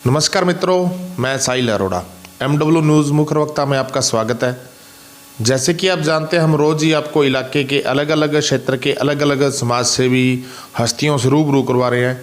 नमस्कार मित्रों, मैं साहिल अरोड़ा MW न्यूज़ मुख्य वक्ता में आपका स्वागत है। जैसे कि आप जानते हैं, हम रोज़ ही आपको इलाके के अलग अलग क्षेत्र के अलग अलग समाज सेवी हस्तियों से रूबरू करवा रहे हैं।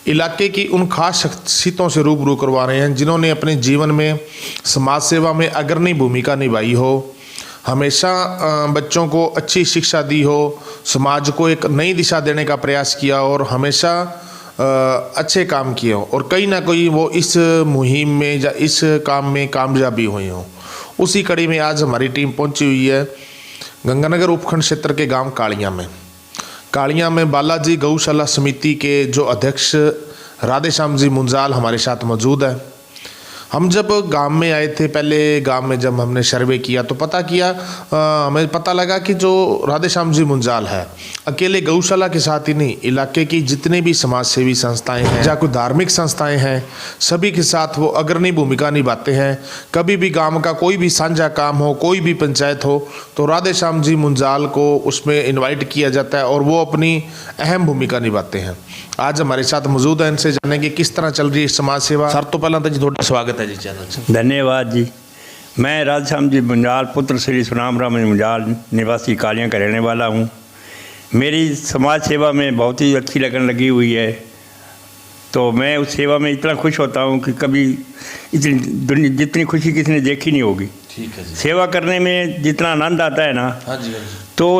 इलाके की उन खास शख्सियतों से रूबरू करवा रहे हैं जिन्होंने अपने जीवन में समाज सेवा में अग्रणी भूमिका निभाई हो, हमेशा बच्चों को अच्छी शिक्षा दी हो, समाज को एक नई दिशा देने का प्रयास किया और हमेशा अच्छे काम किए हों और कहीं ना कहीं वो इस मुहिम में या इस काम में कामयाबी हुई हों। उसी कड़ी में आज हमारी टीम पहुंची हुई है गंगानगर उपखंड क्षेत्र के गांव कालियां में बालाजी गौशाला समिति के जो अध्यक्ष राधेश्याम जी मुंजाल हमारे साथ मौजूद है। हम जब गांव में आए थे, पहले गांव में जब हमने सर्वे किया तो हमें पता लगा कि जो राधेश्याम जी मुंजाल है, अकेले गौशाला के साथ ही नहीं, इलाके की जितने भी समाज सेवी संस्थाएं हैं या कोई धार्मिक संस्थाएं हैं, सभी के साथ वो अग्रणी भूमिका निभाते हैं। कभी भी गांव का कोई भी साझा काम हो, कोई भी पंचायत हो, तो राधेश्याम जी मुंजाल को उसमें इन्वाइट किया जाता है और वो अपनी अहम भूमिका निभाते हैं। आज हमारे साथ मौजूद है, इनसे जानेंगे किस तरह चल रही है समाज सेवा। सर तो पहला जी थोड़ा स्वागत है जी चैनल से। धन्यवाद जी। मैं राधेश्याम जी मुंजाल, पुत्र श्री सुनाम राम मुंजाल, निवासी कालियां का रहने वाला हूँ। मेरी समाज सेवा में बहुत ही अच्छी लगन लगी हुई है, तो मैं उस सेवा में इतना खुश होता हूँ कि कभी जितनी खुशी किसी ने देखी नहीं होगी। ठीक है जी। सेवा करने में जितना आनंद आता है ना, हाँ जी, तो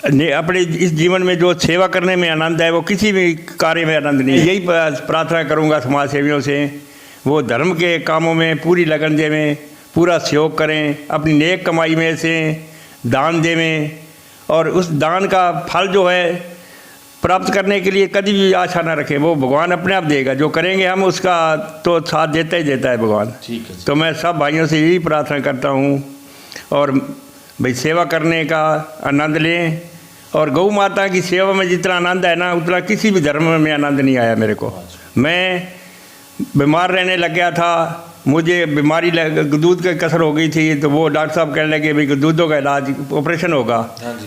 अपने इस जीवन में जो सेवा करने में आनंद है वो किसी भी कार्य में आनंद नहीं है। यही प्रार्थना करूँगा समाज सेवियों से, वो धर्म के कामों में पूरी लगन देवें, पूरा सहयोग करें, अपनी नेक कमाई में से दान देवें और उस दान का फल जो है प्राप्त करने के लिए कभी भी आशा ना रखें। वो भगवान अपने आप देगा, जो करेंगे हम उसका तो साथ देता ही देता है भगवान। ठीक है। तो मैं सब भाइयों से यही प्रार्थना करता हूँ और भाई सेवा करने का आनंद लें। और गौ माता की सेवा में जितना आनंद है ना, उतना किसी भी धर्म में आनंद नहीं आया मेरे को। मैं बीमार रहने लग गया था, मुझे बीमारी दूध की कसर हो गई थी, तो वो डॉक्टर साहब कहने लगे भाई दूधों का इलाज ऑपरेशन होगा।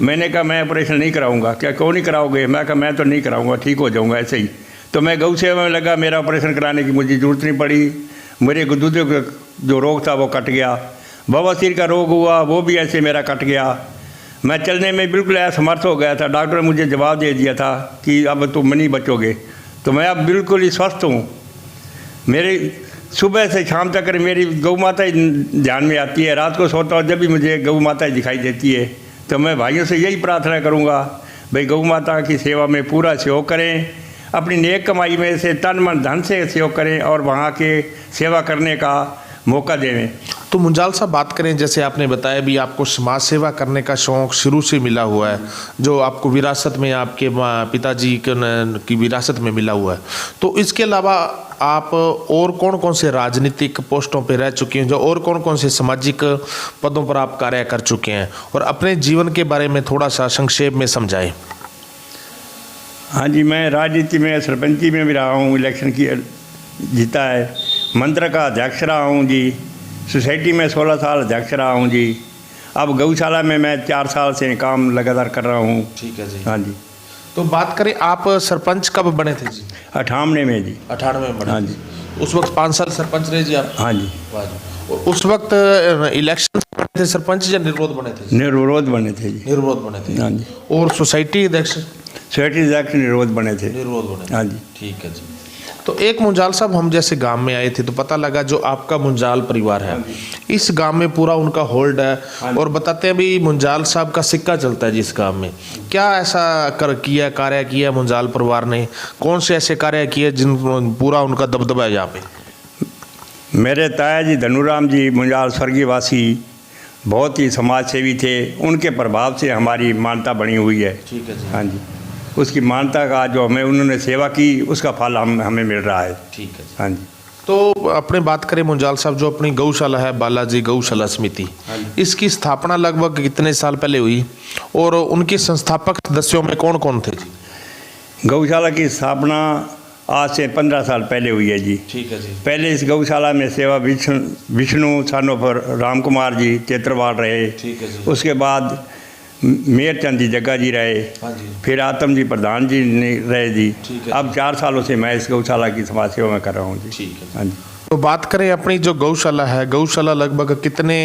मैंने कहा मैं ऑपरेशन नहीं कराऊंगा। क्या क्यों नहीं कराओगे? मैं कहा मैं तो नहीं कराऊंगा, ठीक हो जाऊंगा ऐसे ही। तो मैं गौ सेवा में लगा, मेरा ऑपरेशन कराने की मुझे ज़रूरत नहीं पड़ी। मेरे दूधों का जो रोग था वो कट गया। बवासीर का रोग हुआ, वो भी ऐसे मेरा कट गया। मैं चलने में बिल्कुल असमर्थ हो गया था। डॉक्टर ने मुझे जवाब दे दिया था कि अब तुम नहीं बचोगे। तो मैं अब बिल्कुल ही स्वस्थ हूँ। मेरे सुबह से शाम तक मेरी गौ माता ही ध्यान में आती है। रात को सोता हूँ जब भी मुझे गौ माता ही दिखाई देती है। तो मैं भाइयों से यही प्रार्थना करूँगा, भाई गौ माता की सेवा में पूरा सहयोग करें, अपनी नेक कमाई में से तन मन धन से सहयोग करें और वहाँ के सेवा करने का मौका देवें। तो मुंजाल साहब बात करें, जैसे आपने बताया भी आपको समाज सेवा करने का शौक़ शुरू से मिला हुआ है, जो आपको विरासत में आपके पिताजी की विरासत में मिला हुआ है। तो इसके अलावा आप और कौन कौन से राजनीतिक पोस्टों पे रह चुके हैं, जो और कौन कौन से सामाजिक पदों पर आप कार्य कर चुके हैं, और अपने जीवन के बारे में थोड़ा सा संक्षेप में समझाएं। हाँ जी, मैं राजनीति में सरपंची में भी रहा हूँ, इलेक्शन की जीता है। मंत्र का अध्यक्ष रहा हूँ जी। सोसाइटी में 16 साल अध्यक्ष रहा हूँ जी। अब गौशाला में मैं 4 साल से काम लगातार कर रहा हूँ। ठीक है जी। हाँ जी। तो बात करें, आप सरपंच कब बने थे जी? 98 में जी। 98 में बने। हाँ जी। उस वक्त 5 साल सरपंच रहे जी आप? हाँ जी। और उस वक्त इलेक्शन बने थे सरपंच या निर्विरोध बने थे? निर्विरोध बने थे जी। निर्विरोध बने थे। हाँ जी। और सोसाइटी अध्यक्ष? सोसाइटी अध्यक्ष निर्विरोध बने थे। निर्विरोध बने थे। हाँ जी। ठीक है जी। तो एक मुंजाल साहब, हम जैसे गांव में आए थे तो पता लगा जो आपका मुंजाल परिवार है, इस गांव में पूरा उनका होल्ड है और बताते हैं भी मुंजाल साहब का सिक्का चलता है जिस गांव में। क्या ऐसा कार्य किया मुंजाल परिवार ने? कौन से ऐसे कार्य किए जिन पूरा उनका दबदबा है यहाँ पे? मेरे ताया जी धनुराम जी मुंजाल स्वर्गीयवासी बहुत ही समाज सेवी थे। उनके प्रभाव से हमारी मान्यता बनी हुई है। ठीक है जी। हाँ जी। उसकी मान्यता का जो हमें उन्होंने सेवा की, उसका फल हमें मिल रहा है। ठीक है। हाँ जी। तो अपने बात करें मुंजाल साहब, जो अपनी गौशाला है बालाजी गौशाला समिति, इसकी स्थापना लगभग कितने साल पहले हुई और उनके संस्थापक सदस्यों में कौन कौन थे जी? गौशाला की स्थापना आज से 15 साल पहले हुई है जी। ठीक है जी। पहले इस गौशाला में सेवा विष्णु सानों पर राम कुमार जी चेत्रवाल रहे। ठीक है जी। उसके बाद मेयर चंद जी जग्गा जी रहे, हाँ जी। फिर आत्म जी प्रधान जी ने रहे जी। ठीक है। अब 4 सालों से मैं इस गौशाला की समाज सेवा में कर रहा हूँ जी। ठीक है। हाँ जी। तो बात करें अपनी जो गौशाला है, गौशाला लगभग कितने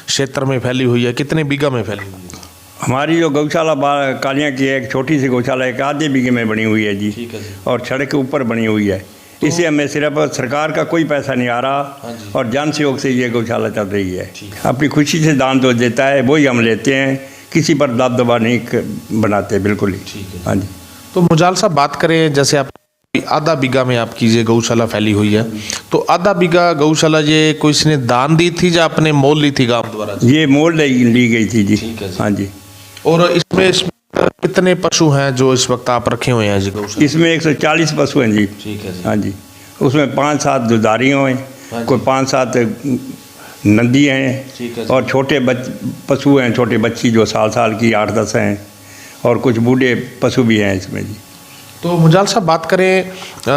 क्षेत्र में फैली हुई है, कितने बीघा में फैली हुई है? हमारी जो गौशाला कालियाँ की है, एक छोटी सी गौशाला एक आधे बीघे में बनी हुई है जी। ठीक है जी। और सड़क के ऊपर बनी हुई है। इसे हमें सिर्फ सरकार का कोई पैसा नहीं आ हाँ रहा जी। और जन सहयोग से ये गौशाला चल रही है। ठीक अपनी खुशी से दान दो देता है, वही हम लेते हैं, किसी पर दबदबा नहीं बनाते बिल्कुल ही। ठीक है। हाँ जी। तो मुजाल साहब बात करें, जैसे आप आधा बीघा में आपकी ये गौशाला फैली हुई है, तो आधा बीघा गौशाला ये कोई ने दान दी थी या आपने मोल ली थी गांव द्वारा? ये मोल ली गई थी जी। ठीक है जी। हाँ जी। और इसमें कितने पशु हैं जो इस वक्त आप रखे हुए हैं जी गौशाला? इसमें 140 पशु हैं जी। ठीक है जी। हाँ जी। उसमें 5-7 दुधारियों हाँ हैं, जी। कोई 5-7 नंदी हैं, ठीक है जी। और छोटे पशु हैं, छोटे बच्ची जो साल की 8-10 हैं, और कुछ बूढ़े पशु भी हैं इसमें जी। तो मुजाल साहब बात करें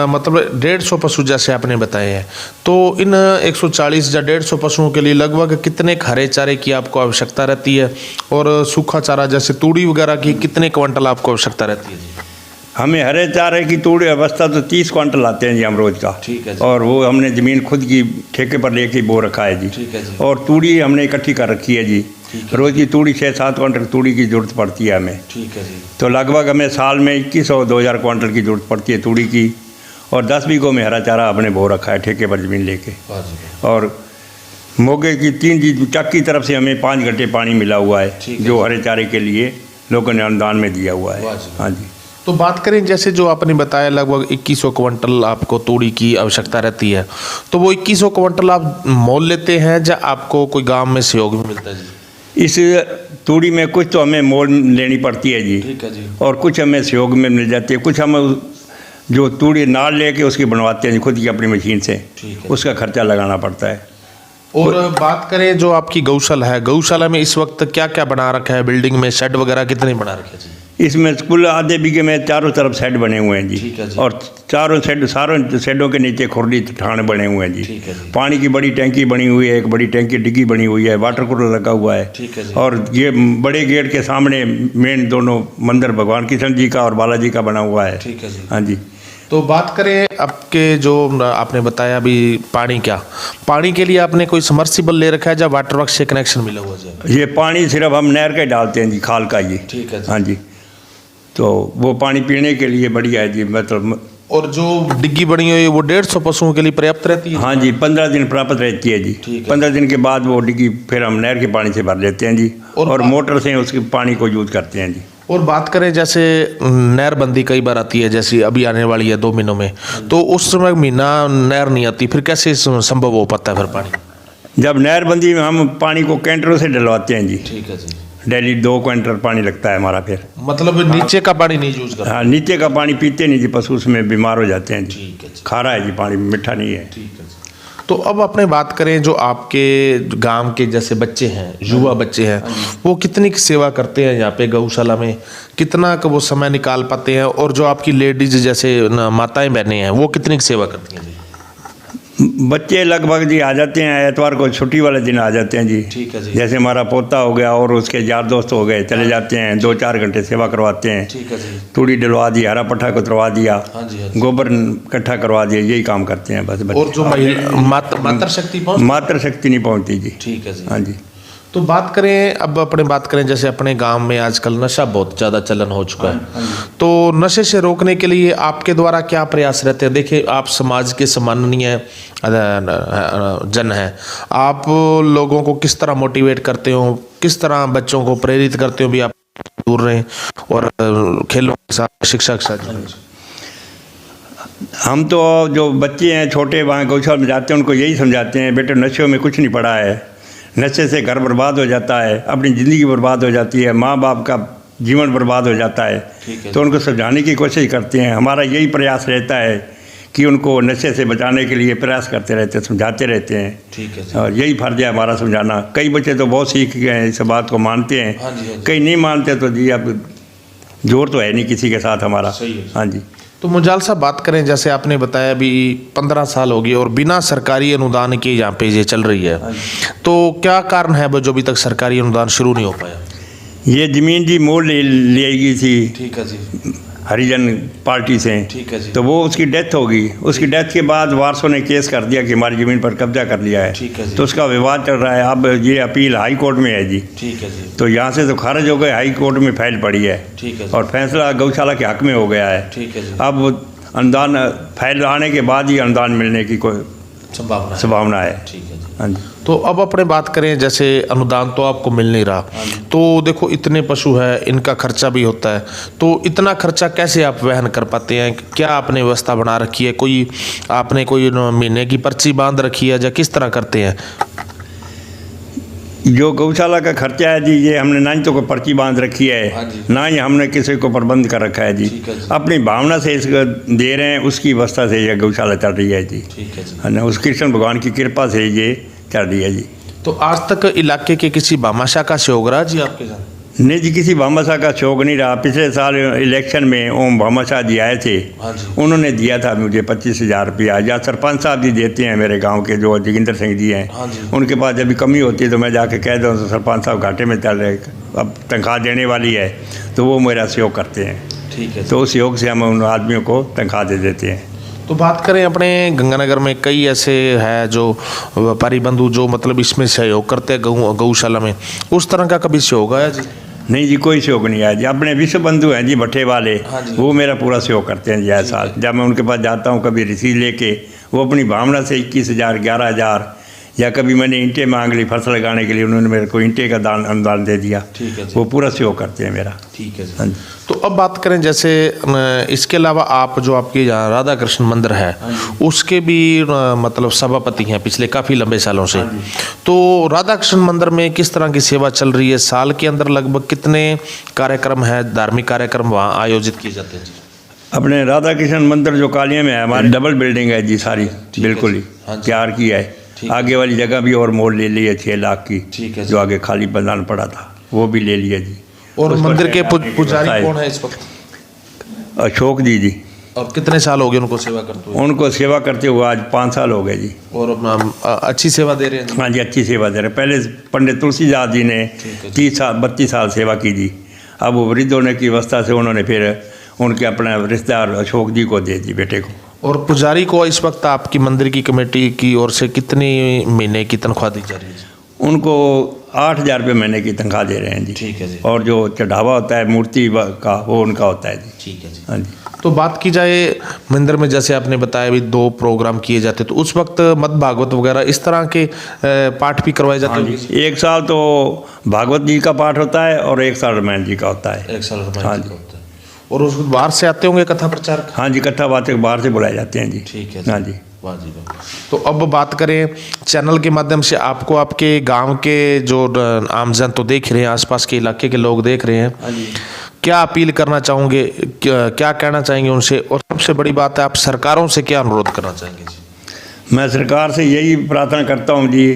मतलब 150 पशु जैसे आपने बताए हैं, तो इन 140 या 150 पशुओं के लिए लगभग कितने हरे चारे की आपको आवश्यकता रहती है, और सूखा चारा जैसे तूड़ी वगैरह की कितने क्विंटल आपको आवश्यकता रहती है जी? हमें हरे चारे की तूड़ी अवस्था तो 30 क्विंटल लाते हैं जी हम रोज़ का। ठीक है जी। और वो हमने ज़मीन खुद की ठेके पर लेके बो रखा है जी। ठीक है जी। और तूड़ी हमने इकट्ठी कर रखी है जी। ठीक है। रोज़ की तूड़ी 6-7 क्विंटल तूड़ी की ज़रूरत पड़ती है हमें। ठीक है जी। तो लगभग हमें साल में 2100-2000 क्विंटल की ज़रूरत पड़ती है तूड़ी की। और 10 बीघों में हरा चारा हमने बो रखा है ठेके पर ज़मीन लेके। वाह जी। और मोगे की 3 जी चक की तरफ से हमें 5 घंटे पानी मिला हुआ है, ठीक है जो जी। हरे चारे के लिए लोगों ने अनुदान में दिया हुआ वाह है। जी। हाँ जी। तो बात करें जैसे जो आपने बताया लगभग 2100 क्विंटल आपको तूड़ी की आवश्यकता रहती है, तो वो 2100 क्विंटल आप मोल लेते हैं या आपको कोई गांव में सहयोग भी मिलता है जी? इस तूड़ी में कुछ तो हमें मोल लेनी पड़ती है जी। ठीक है जी। और कुछ हमें सहयोग में मिल जाती है, कुछ हम जो तूड़ी नाल लेके उसकी बनवाते हैं जी खुद की अपनी मशीन से। ठीक है। उसका खर्चा लगाना पड़ता है। और बात करें जो आपकी गौशाला है, गौशाला में इस वक्त क्या क्या बना रखा है? बिल्डिंग में शेड वगैरह कितने बना रखे हैं जी? इसमें कुल आधे बीघे में चारों तरफ शेड बने हुए हैं जी। ठीक है जी। और सारों शेडों के नीचे खुरली ठाण बने हुए हैं जी। ठीक है जी। पानी की बड़ी टैंकी बनी हुई है, एक बड़ी टैंकी डिग्गी बनी हुई है, वाटर कूलर लगा हुआ है। ठीक है जी। और ये बड़े गेट के सामने मेन दोनों मंदिर भगवान कृष्ण जी का और बालाजी का बना हुआ है। ठीक है जी। हाँ जी। तो बात करें आपके जो आपने बताया अभी पानी के लिए आपने कोई समर्सिबल ले रखा है या वाटर वर्क से कनेक्शन मिला हुआ है? ये पानी सिर्फ हम नहर का ही डालते हैं जी, खाल का जी। ठीक है जी। हाँ जी। तो वो पानी पीने के लिए बढ़िया है जी, मतलब। और जो डिग्गी बनी हुई है वो 150 पशुओं के लिए पर्याप्त रहती है? हाँ जी, 15 दिन प्राप्त रहती है जी। ठीक है। 15 दिन के बाद वो डिग्गी फिर हम नहर के पानी से भर लेते हैं जी। और मोटर से उसके पानी को यूज़ करते हैं जी। और बात करें जैसे नहरबंदी कई बार आती है, जैसे अभी आने वाली है 2 महीनों में, तो उस समय महीना नहर नहीं आती, फिर कैसे संभव हो पाता है फिर पानी? जब नहरबंदी में हम पानी को कैंटरों से डलवाते हैं जी। ठीक है जी। डेली 2 क्विंटल पानी लगता है हमारा फिर। मतलब नीचे का पानी नहीं यूज करते? हाँ, नीचे का पानी पीते नहीं जी, पशु उसमें बीमार हो जाते हैं जी। ठीक है जी। खारा है जी पानी, मीठा नहीं है। ठीक है जी। तो अब अपने बात करें जो आपके गांव के जैसे बच्चे हैं, युवा बच्चे हैं, वो कितनी की सेवा करते हैं यहाँ पे गौशाला में, कितना का वो समय निकाल पाते हैं? और जो आपकी लेडीज जैसे माताएं बहनें हैं, वो कितनी की सेवा करती हैं जी? बच्चे लगभग जी आ जाते हैं, एतवार को छुट्टी वाले दिन आ जाते हैं जी। ठीक है जी। जैसे हमारा पोता हो गया और उसके यार दोस्त हो गए, चले जाते हैं, 2-4 घंटे सेवा करवाते हैं। ठीक है जी। तूड़ी डलवा दी, हरा पट्ठा को उतरवा दिया, हाँ जी, हाँ जी। गोबर इकट्ठा करवा दिया, यही काम करते हैं बस बच्चे। और जो महिला मातृ शक्ति पहुँच? मातृ शक्ति नहीं पहुँचती जी। ठीक है जी। हाँ जी। तो बात करें अब अपने बात करें जैसे अपने गांव में आजकल नशा बहुत ज़्यादा चलन हो चुका है, तो नशे से रोकने के लिए आपके द्वारा क्या प्रयास रहते हैं? देखिए आप समाज के सम्माननीय जन हैं, आप लोगों को किस तरह मोटिवेट करते हो, किस तरह बच्चों को प्रेरित करते हो भी आप दूर रहें और खेलों के साथ शिक्षा के साथ जुड़ें? हम तो जो बच्चे हैं छोटे वहाँ गौशाला में जाते हैं, उनको यही समझाते हैं, बेटे नशे में कुछ नहीं पड़ा है, नशे से घर बर्बाद हो जाता है, अपनी ज़िंदगी बर्बाद हो जाती है, माँ बाप का जीवन बर्बाद हो जाता है। तो उनको समझाने की कोशिश करते हैं। हमारा यही प्रयास रहता है कि उनको नशे से बचाने के लिए प्रयास करते रहते हैं, समझाते रहते हैं। ठीक है। और यही फर्ज है हमारा समझाना। कई बच्चे तो बहुत सीख गए हैं, इस बात को मानते हैं। हाँ जी, हाँ जी। कई नहीं मानते, तो जी अब जोर तो है नहीं किसी के साथ हमारा। सही है। हाँ जी। तो मुजाल साहब बात करें जैसे आपने बताया अभी 15 साल हो गए और बिना सरकारी अनुदान के यहाँ पे ये चल रही है, तो क्या कारण है वो जो अभी तक सरकारी अनुदान शुरू नहीं हो पाया? ये ज़मीन जी मोल ले गई थी ठीक है जी। हरिजन पार्टी से। ठीक है जी। तो वो उसकी डेथ हो गई। उसकी डेथ के बाद वारसों ने केस कर दिया कि हमारी ज़मीन पर कब्जा कर लिया है। ठीक है जी। तो उसका विवाद चल रहा है। अब ये अपील हाई कोर्ट में है जी। ठीक है जी। तो यहाँ से तो खारिज हो गए, हाई कोर्ट में फाइल पड़ी है। ठीक है जी। और फैसला गौशाला के हक में हो गया है। ठीक है जी। अब अनुदान फाइल आने के बाद ही अनुदान मिलने की कोई संभावना है। ठीक है जी। हाँ जी। तो अब अपने बात करें, जैसे अनुदान तो आपको मिल नहीं रहा, तो देखो इतने पशु है, इनका खर्चा भी होता है, तो इतना खर्चा कैसे आप वहन कर पाते हैं? क्या आपने व्यवस्था बना रखी है? कोई आपने कोई महीने की पर्ची बांध रखी है या किस तरह करते हैं? जो गौशाला का खर्चा है जी, ये हमने ना ही तो कोई पर्ची बांध रखी हाँ है, जी। ना ही हमने किसी को प्रबंध कर रखा है जी। ठीक है जी। अपनी भावना से इसको दे रहे हैं, उसकी व्यवस्था से ये गौशाला चल रही है जी। ठीक है जी। है ना, उस कृष्ण भगवान की कृपा से ये चल रही है जी। तो आज तक इलाके के किसी भामाशाह का सहयोग रहा जी आपके साथ? नहीं जी, किसी भामाशाह का शौक नहीं रहा। पिछले साल इलेक्शन में ओम भामाशाह जी आए थे। हाँ जी। उन्होंने दिया था मुझे 25,000 रुपया। या सरपंच साहब जी देते हैं मेरे गांव के, जो जोगिंदर सिंह जी हैं। हाँ जी। उनके पास जब भी कमी होती है तो मैं जाके कह दूँ तो सरपंच साहब घाटे में चल रहे, अब तनख्वाह देने वाली है, तो वो मेरा सहयोग करते हैं। ठीक है। तो उस सहयोग से हम उन आदमियों को तनख्वाह दे देते हैं। तो बात करें अपने गंगानगर में कई ऐसे है जो व्यापारी बंधु जो मतलब इसमें सहयोग करते हैं गौशाला में, उस तरह का कभी सहयोग आया जी? नहीं जी, कोई सहयोग नहीं आया जी। अपने विश्व बंधु हैं जी भट्टे वाले, हाँ जी। वो मेरा पूरा सहयोग करते हैं जी। हर साल जब मैं उनके पास जाता हूँ कभी रसीद लेके, वो अपनी भावना से 21,000 11,000, या कभी मैंने ईंटें मांग ली फसल लगाने के लिए, उन्होंने मेरे को ईंटे का अनुदान दे दिया। ठीक है जी। वो पूरा सहयोग करते हैं मेरा। ठीक है जी। हाँ जी। तो अब बात करें जैसे इसके अलावा आप जो आपके यहाँ राधा कृष्ण मंदिर है उसके भी मतलब सभापति हैं पिछले काफ़ी लंबे सालों से, तो राधा कृष्ण मंदिर में किस तरह की सेवा चल रही है? साल के अंदर लगभग कितने कार्यक्रम है, धार्मिक कार्यक्रम वहाँ आयोजित किए जाते हैं जी? अपने राधा कृष्ण मंदिर जो कालिया में है, हमारी डबल बिल्डिंग है जी सारी, है बिल्कुल जी। ही हाँ जी। तैयार की है। ठीक आगे वाली जगह भी और मोल ले ली है 6 लाख की। ठीक है जी। जो आगे खाली मैदान पड़ा था वो भी ले लिया जी। और उस पर मंदिर के बैठने की पुजारी व्यवस्था है। कौन है इस वक्त? अशोक जी। और कितने साल हो गए उनको सेवा करते हुए? उनको सेवा करते हुए आज 5 साल हो गए जी। और अच्छी सेवा दे रहे हैं जी? हाँ जी, अच्छी सेवा दे रहे। पहले पंडित तुलसीदास जी ने ठीक है जी। 30 साल 32 साल सेवा की जी। अब वो वृद्ध होने की अवस्था से उन्होंने फिर उनके अपने रिश्तेदार अशोक जी को दे दी, बेटे को। और पुजारी को इस वक्त आपकी मंदिर की कमेटी की ओर से कितनी महीने की तनख्वाह दी जा रही है जी? उनको 8,000 रुपये महीने की तनख्वाह दे रहे हैं जी। ठीक है जी। और जो चढ़ावा होता है मूर्ति का, वो उनका होता है जी। ठीक है जी। हाँ जी। तो बात की जाए मंदिर में, जैसे आपने बताया भी 2 प्रोग्राम किए जाते, तो उस वक्त मद भागवत वगैरह इस तरह के पाठ भी करवाए जाते हाँ होंगे जी, एक साल तो भागवत जी का पाठ होता है और एक साल रामायण जी का होता है। एक साल हाँ रामायण जी। जी का होता है। और उस वक्त बाहर से आते होंगे कथा प्रचार? हाँ जी, कथा बातें बाहर से बुलाए जाते हैं जी। ठीक है हाँ जी। वाह जी वाह। तो अब बात करें चैनल के माध्यम से, आपको आपके गांव के जो आमजन तो देख रहे हैं, आसपास के इलाके के लोग देख रहे हैं, हाँ जी। क्या अपील करना चाहोगे, क्या कहना चाहेंगे उनसे? और सबसे बड़ी बात है, आप सरकारों से क्या अनुरोध करना चाहेंगे जी? मैं सरकार से यही प्रार्थना करता हूँ जी,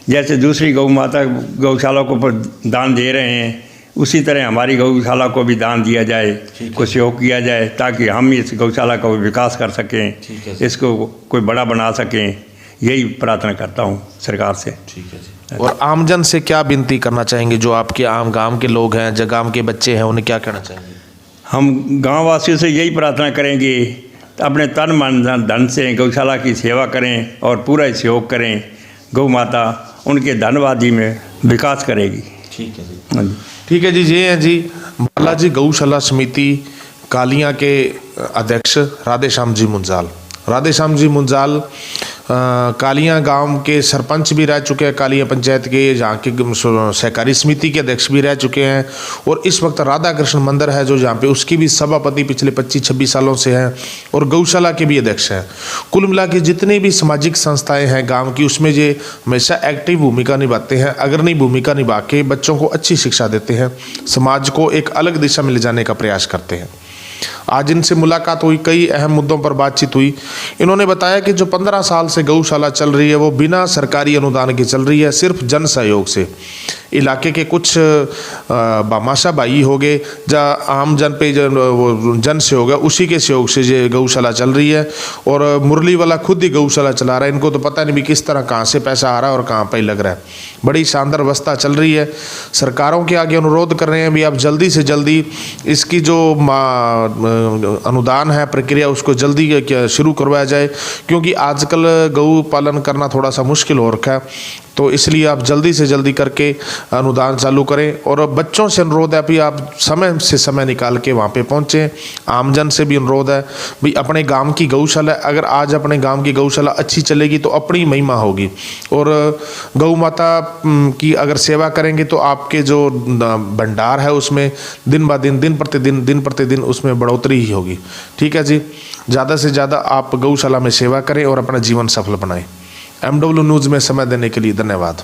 जैसे दूसरी गौ माता गौशाला को दान दे रहे हैं, उसी तरह हमारी गौशाला को भी दान दिया जाए, कुछ सहयोग किया जाए, ताकि हम इस गौशाला का विकास कर सकें, ठीक है जी। इसको कोई बड़ा बना सकें। यही प्रार्थना करता हूँ सरकार से। ठीक है जी। और आमजन से क्या विनती करना चाहेंगे, जो आपके आम गांव के लोग हैं, जो गांव के बच्चे हैं, उन्हें क्या कहना चाहेंगे? हम गाँव वासियों से यही प्रार्थना करेंगे, अपने तन मन धन से गौशाला की सेवा करें और पूरा सहयोग करें। गौ माता उनके धनवादी में विकास करेगी। ठीक है जी। हाँ जी। ठीक है जी। ये हैं जी बालाजी गौशाला समिति कालियां के अध्यक्ष राधेश्याम जी मुंजाल। राधेश्याम जी मुंजाल कालियां गांव के सरपंच भी रह चुके हैं, कालियां पंचायत के, जहाँ के सहकारी समिति के अध्यक्ष भी रह चुके हैं, और इस वक्त राधा कृष्ण मंदिर है जो जहाँ पे, उसकी भी सभापति पिछले 25-26 सालों से हैं, और गौशाला के भी अध्यक्ष हैं। कुल मिला के जितनी भी सामाजिक संस्थाएं हैं गांव की, उसमें ये हमेशा एक्टिव भूमिका निभाते हैं, अग्रणी भूमिका निभा के बच्चों को अच्छी शिक्षा देते हैं, समाज को एक अलग दिशा में ले जाने का प्रयास करते हैं। आज इनसे मुलाकात हुई, कई अहम मुद्दों पर बातचीत हुई। इन्होंने बताया कि जो 15 साल से गौशाला चल रही है वो बिना सरकारी अनुदान के चल रही है, सिर्फ जन सहयोग से। इलाके के कुछ बामाशा भाई हो गए या आम जन पे जन से होगा, उसी के सहयोग से ये गौशाला चल रही है। और मुरली वाला खुद ही गौशाला चला रहा है, इनको तो पता नहीं भी किस तरह कहाँ से पैसा आ रहा है और कहाँ पे लग रहा है। बड़ी शानदार व्यवस्था चल रही है। सरकारों के आगे अनुरोध कर रहे हैं भी आप जल्दी से जल्दी इसकी जो अनुदान है प्रक्रिया उसको जल्दी शुरू करवाया जाए, क्योंकि आजकल गौ पालन करना थोड़ा सा मुश्किल हो रखा है। तो इसलिए आप जल्दी से जल्दी करके अनुदान चालू करें। और बच्चों से अनुरोध है भी आप समय से समय निकाल के वहाँ पे पहुँचें। आमजन से भी अनुरोध है भी अपने गांव की गौशाला, अगर आज अपने गांव की गौशाला अच्छी चलेगी तो अपनी महिमा होगी। और गौ माता की अगर सेवा करेंगे तो आपके जो भंडार है उसमें दिन ब दिन, दिन प्रतिदिन उसमें बढ़ोतरी ही होगी। ठीक है जी, ज़्यादा से ज़्यादा आप गौशाला में सेवा करें और अपना जीवन सफल बनाएं। MW न्यूज़ में समय देने के लिए धन्यवाद।